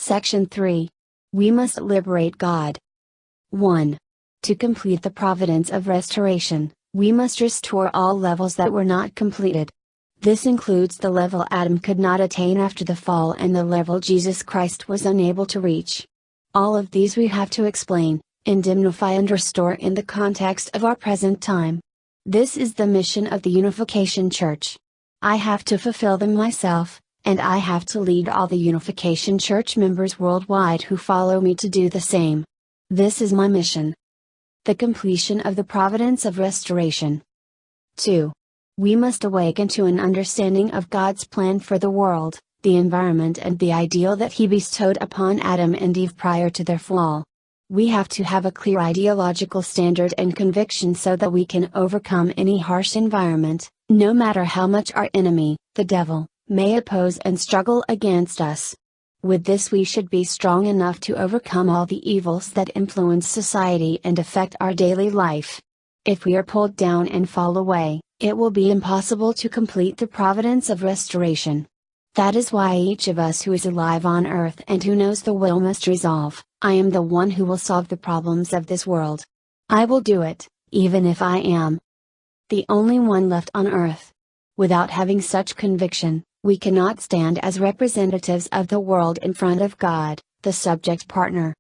Section 3. We must liberate God. 1. To complete the providence of restoration, we must restore all levels that were not completed. This includes the level Adam could not attain after the fall and the level Jesus Christ was unable to reach. All of these we have to explain, indemnify and restore in the context of our present time. This is the mission of the Unification Church. I have to fulfill them myself, and I have to lead all the Unification Church members worldwide who follow me to do the same. This is my mission. The completion of the providence of restoration. 2. We must awaken to an understanding of God's plan for the world, the environment and the ideal that He bestowed upon Adam and Eve prior to their fall. We have to have a clear ideological standard and conviction so that we can overcome any harsh environment, no matter how much our enemy, the devil, may oppose and struggle against us. With this we should be strong enough to overcome all the evils that influence society and affect our daily life. If we are pulled down and fall away, it will be impossible to complete the providence of restoration. That is why each of us who is alive on earth and who knows the will must resolve, I am the one who will solve the problems of this world. I will do it, even if I am the only one left on earth. Without having such conviction, we cannot stand as representatives of the world in front of God, the subject partner.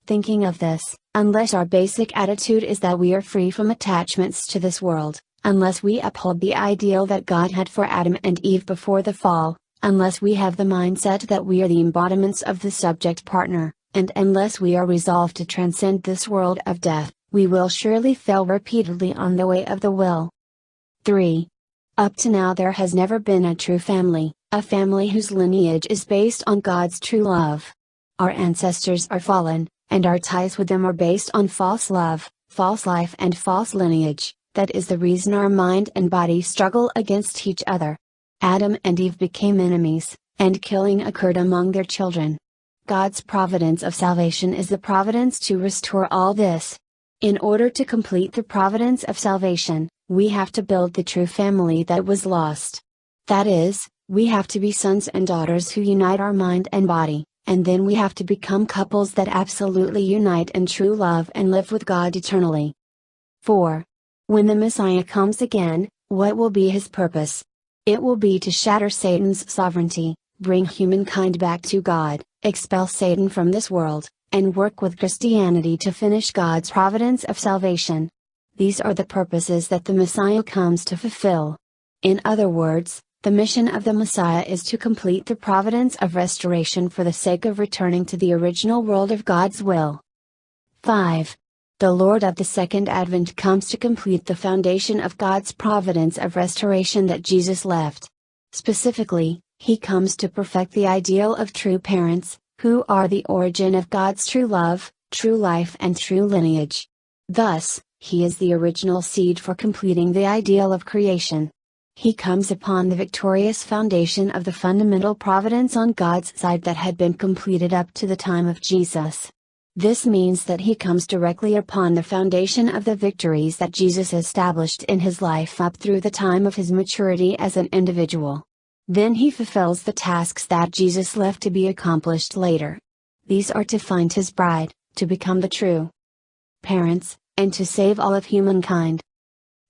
Thinking of this, unless our basic attitude is that we are free from attachments to this world, unless we uphold the ideal that God had for Adam and Eve before the fall, unless we have the mindset that we are the embodiments of the subject partner, and unless we are resolved to transcend this world of death, we will surely fail repeatedly on the way of the will. 3. Up to now there has never been a true family, a family whose lineage is based on God's true love. Our ancestors are fallen, and our ties with them are based on false love, false life and false lineage. That is the reason our mind and body struggle against each other. Adam and Eve became enemies, and killing occurred among their children. God's providence of salvation is the providence to restore all this. In order to complete the providence of salvation, we have to build the true family that was lost. That is, we have to be sons and daughters who unite our mind and body, and then we have to become couples that absolutely unite in true love and live with God eternally. 4. When the Messiah comes again, what will be His purpose? It will be to shatter Satan's sovereignty, bring humankind back to God, expel Satan from this world, and work with Christianity to finish God's providence of salvation. These are the purposes that the Messiah comes to fulfill. In other words, the mission of the Messiah is to complete the providence of restoration for the sake of returning to the original world of God's will. 5. The Lord of the Second Advent comes to complete the foundation of God's providence of restoration that Jesus left. Specifically, He comes to perfect the ideal of true parents, who are the origin of God's true love, true life and true lineage. Thus, He is the original seed for completing the ideal of creation. He comes upon the victorious foundation of the fundamental providence on God's side that had been completed up to the time of Jesus. This means that He comes directly upon the foundation of the victories that Jesus established in His life up through the time of His maturity as an individual. Then He fulfills the tasks that Jesus left to be accomplished later. These are to find His bride, to become the true parents, and to save all of humankind.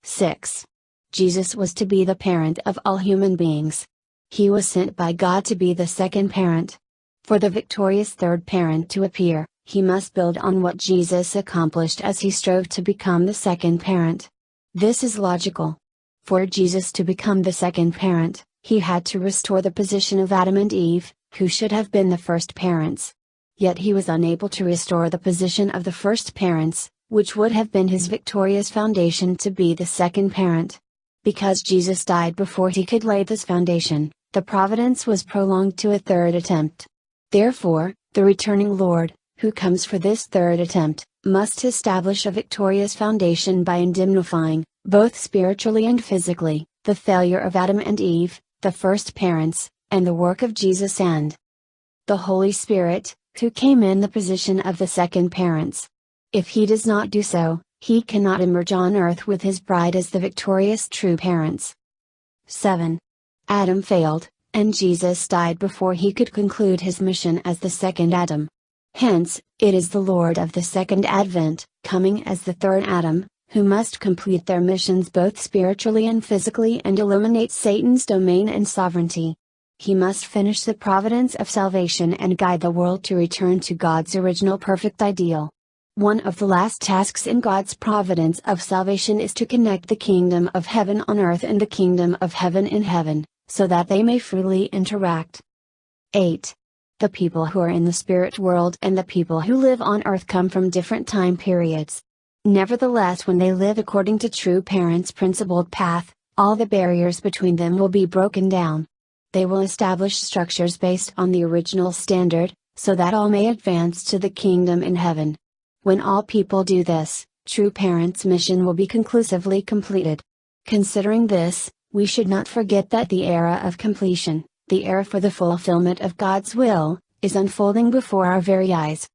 6. Jesus was to be the parent of all human beings. He was sent by God to be the second parent. For the victorious third parent to appear, He must build on what Jesus accomplished as He strove to become the second parent. This is logical. For Jesus to become the second parent, He had to restore the position of Adam and Eve, who should have been the first parents. Yet He was unable to restore the position of the first parents, which would have been His victorious foundation to be the second parent. Because Jesus died before He could lay this foundation, the providence was prolonged to a third attempt. Therefore, the returning Lord, who comes for this third attempt, must establish a victorious foundation by indemnifying, both spiritually and physically, the failure of Adam and Eve, the first parents, and the work of Jesus and the Holy Spirit, who came in the position of the second parents. If He does not do so, He cannot emerge on earth with His bride as the victorious true parents. 7. Adam failed, and Jesus died before he could conclude his mission as the second Adam. Hence, it is the Lord of the second advent, coming as the third Adam, who must complete their missions both spiritually and physically and eliminate Satan's domain and sovereignty. He must finish the providence of salvation and guide the world to return to God's original perfect ideal. One of the last tasks in God's providence of salvation is to connect the kingdom of heaven on earth and the kingdom of heaven in heaven, so that they may freely interact. 8. The people who are in the spirit world and the people who live on earth come from different time periods. Nevertheless, when they live according to true parents' principled path, all the barriers between them will be broken down. They will establish structures based on the original standard, so that all may advance to the kingdom in heaven. When all people do this, true parents' mission will be conclusively completed. Considering this, we should not forget that the era of completion, the era for the fulfillment of God's will, is unfolding before our very eyes.